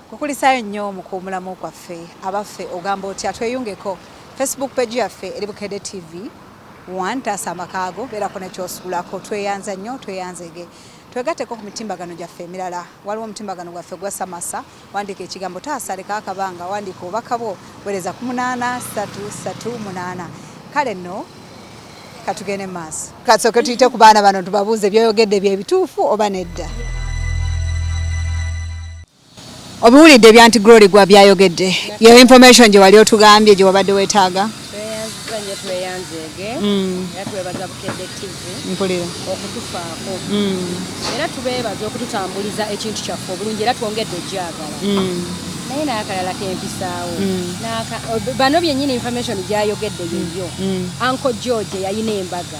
Kukulisayo nnyo mu kuwumulamu kwaffe abaffe ogamba otya tweyungeko Facebook page yaffe eri Bukedde TV 1 taasa amakaago beerako nekyosulako tweyanza nnyo tweyanzege twegatteko ku mitimbagano gyaffe emirala waliwo omutimbagano gwaffe gwa Samasa wandiika ekigambo taasa leka akabanga wandiika obubaka bwo weereza ku 8338 kale nno katugende maaso kasooke tuyite ku baana bano tubabuuze byoyogedde bye bituufu oba nedda. Obiwulidde bya Anti Glory gwa byayogedde yewe information gye wali otugambye gye wabadde weetaaga tweyanzege twebaza Bukedde TV mpulira okutufaako era tubeebaza okututambuliza ekintu kyaffe obulungi era twongedde ejjagala naye n'akalala kempisaawo bano byennyini information gyayogedde yeyo Uncle George yayina embaga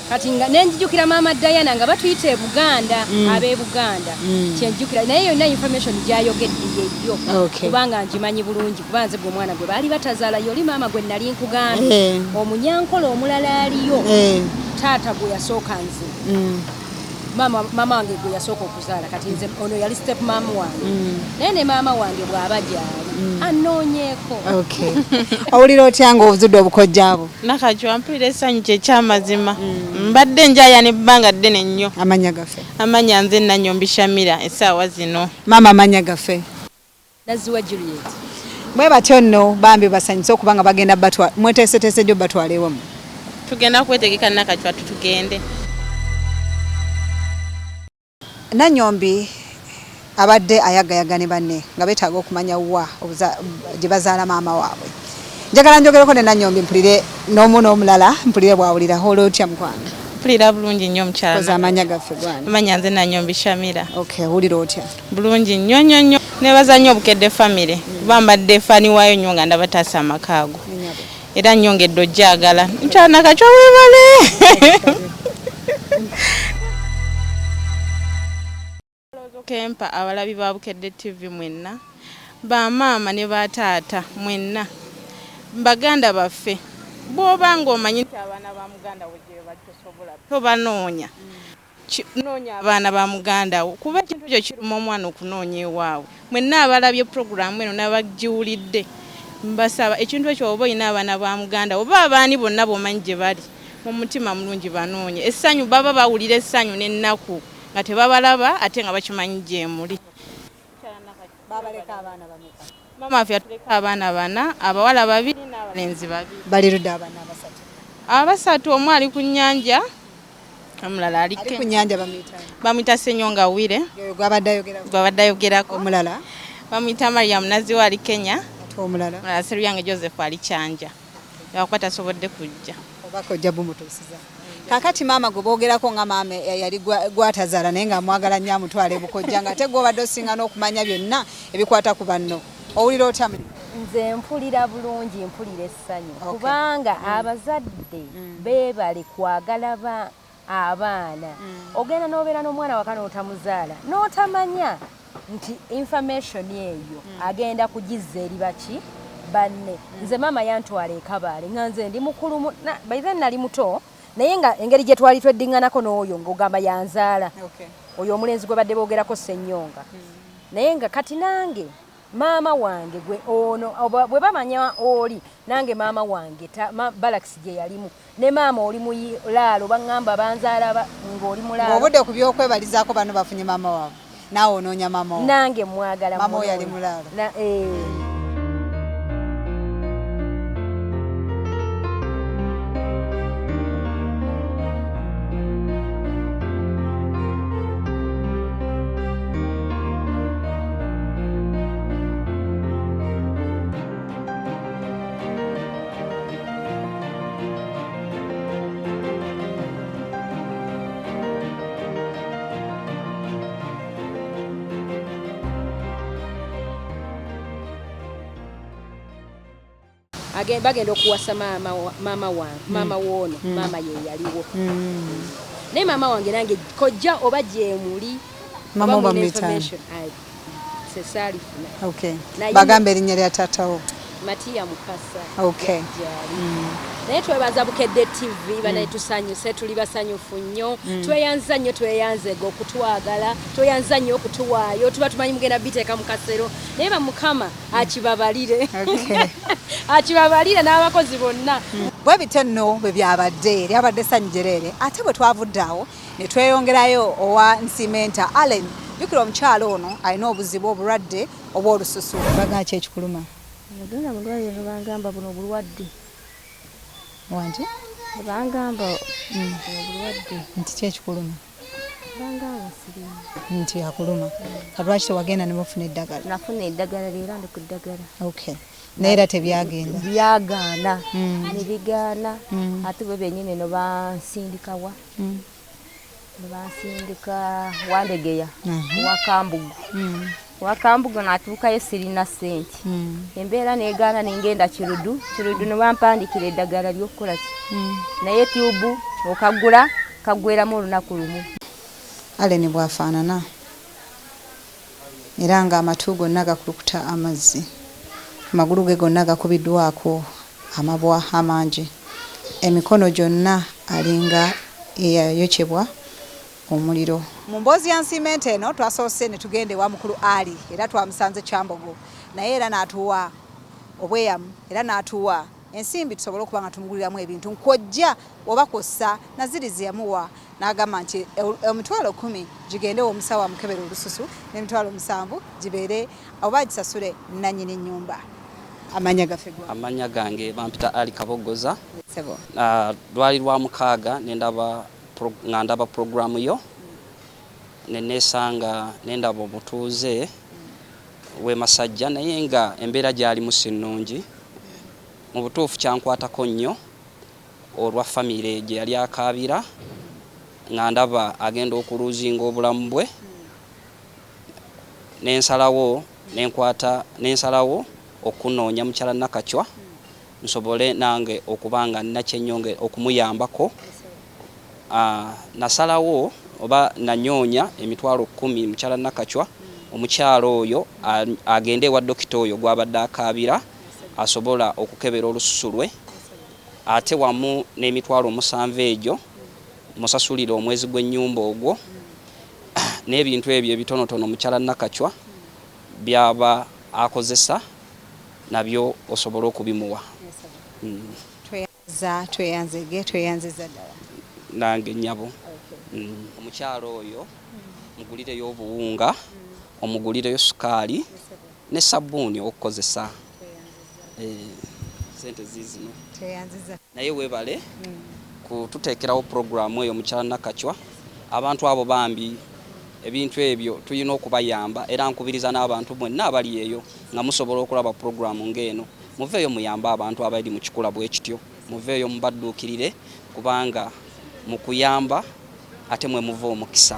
kati nga nenjijukira Mama Diana nga batuyita e Buganda ab'e Buganda kyenjukira naye yonna information gyayogedde yeyo kubanga njimanyi bulungi kuba nze gwe omwana gwe baali batazaala yoli maama gwe nali nkugambye omunyankola omulala aliyo taata gwe yasooka nze mama wange gwe yasooka okuzaala kati nze ono yali step mama wange naye ne maama wange bw'aba gyali anoonyeeko. Owulira otya ng'obuzudde obukojjaabo? Nakajwa mpulira essanyu kye ky'amazima mbadde njaya n'ebbanga ddene nnyo. Amanya gaffe? Amanya nze Nanyombi Shamira essaawa zino. Maama amanya gaffe? Naziwa Juliet. Bwe batyo nno bambi basanyuse okuba nga bagenda mweteeseteese ddyo batwala ewamu. Tugenda kwetegeka Nakajwa tutugende. Nanyombi abadde ayagayaga ne banne nga beetaaga okumanya wa gye bazaala maama waabwe. Njagala njogereko ne Nanyombi mpulire n'omu n'omulala mpulire bwawulira hola otya mukwano? Mpulira bulungi nnyo mukyala. Koza amanya gaffe gwana? Amanya nze Nanyombi Shamira. Owulira otya? Bulungi nnyo nnyo nnyo. Nebaza nnyo Bukedde family kuba mbadde faani waayo nnyo nga ndaba taasa amakaago era nnyongedde ojjagala mukyala Nakajwa weebale. Kempa abalabi ba Bukedde TV mwenna bamaama ne bataata mwenna mbaganda baffe bw'obanga omanyi nti abaana ba muganda wo gye batosobola tobanoonya noonya abaana ba muganda wo kuba ekintu ekyo kiruma omwana okunoonya ewaabwe mwenna abalabye programu eno n'abagiwulidde mbasaba ekintu ekyo oba olina abaana ba muganda oba abaani bonna b'omanyi gye bali mu mutima mulungi banoonye essanyu baba bawulira essanyu n'ennaku nga tebabalaba ate nga bakimanyi gye muli. Babaleka abaana bameka? Mama waffe yatuleka abaana bana abawala 2 n'abalenzi 2. Bali ludda abaana abasatu omu ali ku nnyanja omulala ali ku nnyanja bamuyita Ssenyonga Wire gwabadde ayogerako omulala bamuyita Mariam Naziwa ali Kenya omulala Seruyange Joseph ali Kyanja yakuba tasobodde kujja oba kojja bumutuusiza. Kakati maama gwe boogerako nga maama yali gwatazaala naye nga amwagala nnyo amutwala ebukojja nga ate gw'obadde osinga n'okumanya byonna ebikwata ku banno. Owulira otya muli? Nze mpulira bulungi mpulira essanyu kubanga abazadde beebale kwagala abaana ogenda n'obeera n'omwana waka n'otamuzaala n'otamanya nti information eyo agenda kugizza eri baki banne. Nze maama yantwala e Kabale nga nze ndi mukulu baize nali muto naye nga engeri gye twali tweddiŋŋanako n'oyo ng'ogamba yanzaala oyo omulenzi gwe badde boogerako Ssenyonga naye nga kati nange maama wange gwe ono bwe bamanya oli nange maama wange balakisi gye yalimu ne maama oli mu laalo baŋŋamba banzaala ng'oli mulaalo ng'obudde ku by'okwebalizaako bano bafunye maama waabwe naawe onoonya maama waabwe nange mwagala maama oyo ali mulaalo. Bagenda okuwasa maama wange maama woono maama ye yaliwo naye maama wange nange kojja oba gye muli maama oba muyitani sesaalifuna bagambe erinnya lya taatawo Matiya Mukasa. Okay. Naye twebaza Bukedde TV banaye tusanyuse tuli basanyufu nnyo tweyanza nnyo tweyanzega okutwagala tweyanza nnyo okutuwaayo tuba tumanyi mugenda biteeka mu kasero naye bamukama akibabalire akibabalire n'abakozi bonna bwe bite nno bwe byabadde lyabadde ssanyu jereere ate bwe twavudde awo ne tweyongerayo owa Nsimenta Allen jjukira omukyalo ono alina obuzibu obulwadde oba olususu bagaa ki ekikuluma nagenda mu ddwaliro ne bangamba buno obulwadde wanti bangamba obulwadde nti kyekikuluma bangamba sirimu nti akuluma lwaki tewagenda ne bafuna eddagala nafuna eddagala leero ndi ku ddagala okay naye era tebyagenda byagaana ne bigaana ate bo bennyini no bansindikawa ne bansindika Wandegeya Wakambugu natuukayo sirina ssente embeera negaana nengenda Kirudu ne bampandikira eddagala ly'okukola ki naye tyubu okagula kagweramu olunaku lumu Allen bwafaanana era ng'amatu gonna gakulukuta amazzi amagulu ge gonna gakubiddwako amabwa amangi emikono gyonna alinga eyayokyebwa omuliro mu mboozi ya Nsimenta eno twasoose ne tugenda ewa mukulu Ali era twamusanze Kyambogo naye era n'atuwa obweyamu era n'atuwa ensimbi tusobole okuba nga tumuguliramu ebintu nkojja oba kossa nazirizi yamuwa n'agamba nti emitwalo 10 gigende omusawo amukebera olususu n'emitwalo 7 gibeere oba gisasule nannyini ennyumba amanya gaffe gwa amanya gange bampita Ali Kabogoza lwali lwa mukaaga ndaba programu yo nenesanga nendaba obutuuze we Masajja naye nga embeera gyali musinnungi mu butuufu kyankwatako nnyo olwa famire gye yali akaabira nga ndaba agenda okuluzinga obulamu bwe nensalawo okunoonya mukyala Nakachwa nsobole nange okubanga nakyenyonge okumuyambako nasalawo oba nanyoonya emitwalo 10 mukyala Nakachwa omukyalo oyo agende wa dokita oyo gwabadde akaabira asobola okukebera olususu lwe ate wamu n'emitwalo 7 egyo musasulire omwezi gw'ennyumba ogwo n'ebintu ebyo ebitonotono mukyala Nakachwa byaba akozesa nabyo osobola okubimuwa tweyanziza ddala nange nnyabo omukyalo oyo mugulireyo obuwunga omugulireyo sukaali ne sabbuuni okukozesa sente zizino naye webale kututeekerawo programu eyo mukyala Nakachwa abantu abo bambi ebintu ebyo tulina okubayamba era nkubiriza n'abantu mwenna abali eyo nga musobola okulaba programu ng'eno muveeyo muyamba abantu abali mu kikula bwe kityo muveeyo mubadduukirire kubanga mu kuyamba ate mwe muva omukisa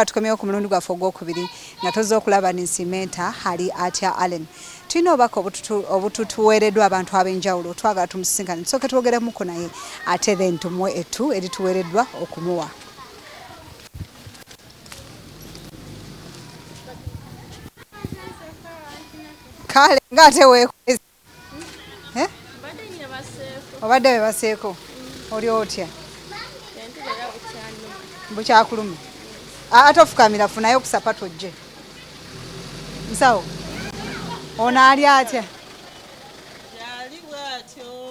tukomyewo ku mulundi gwaffe ogwokubiri nga tozze okulaba Nsimenta ali atya Allen tulina obubaka obutuweereddwa abantu ab'enjawulo twagala tumusisinkane tusooke twogeremuko naye ate then tumuwe ettu erituweereddwa okumuwa kale ng'ate weekwezi obadde webaseeko oli otya bukyakuluma ate ofukamira funayo ku sapato gye nsawo ono ali atya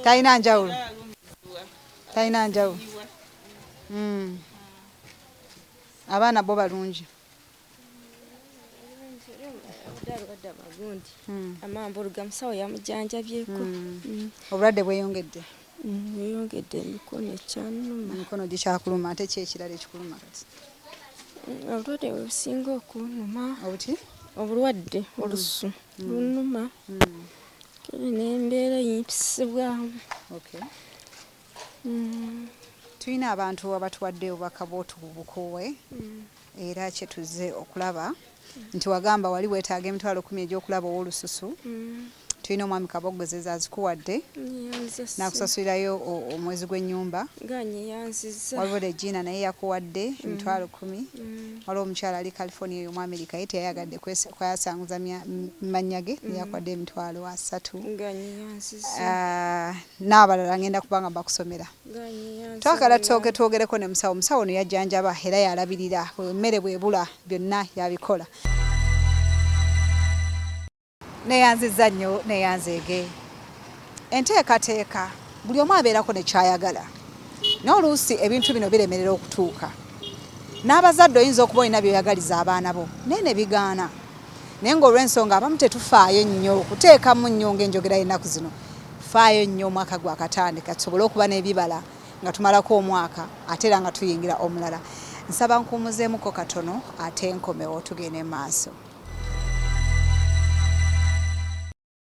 talina njawulo abaana bo balungi amamba olugamusawo yamujanjabyeko obulwadde bweyongedde bweyongedde emikono ekyanuma emikono gikyakuluma ate ki ekirala ekikuluma kati obulwadde businga okunuma obuti obulwadde olusu lunuma Nembeera yimpisibwamu. Okay. Tulina abantu abatuwadde obubaka bw'otubukuwe era kyetuze okulaba nti wagamba wali weetaaga emitwalo 10 egy'okulaba ow'olususu. Tulina omwami Kabogoza azikuwadde n'akusasulirayo omwezi gw'ennyumba. Waliwo Regina naye yakuwadde emitwalo 10. Waliwo omukyala ali California oyo mu America ye teyayagadde kwayasanguza mannya ge yakuwadde emitwalo 3. N'abalala ngenda kubanga bakusomera. Twagala tusooke twogereko ne musawo. Musawo ono yajjanjaba era yalabirira emmere bwebula byonna yabikola. Neyanziza nnyo neyanzeege. Enteekateeka buli omu abeerako ne kyayagala. N'oluusi ebintu bino biremerera okutuuka. N'abazadde oyinza okuba olina by'oyagaliza abaana bo naye ne bigaana. Naye ng'olw'ensonga abamu tetufaayo nnyo okuteekamu nnyo ng'enjogera y'ennaku zino. Faayo nnyo omwaka gwakatandika tusobole okuba n'ebibala nga tumalako omwaka ate era nga tuyingira omulala. Nsaba nkuumuzeemuko katono ate nkomewo tugende maaso.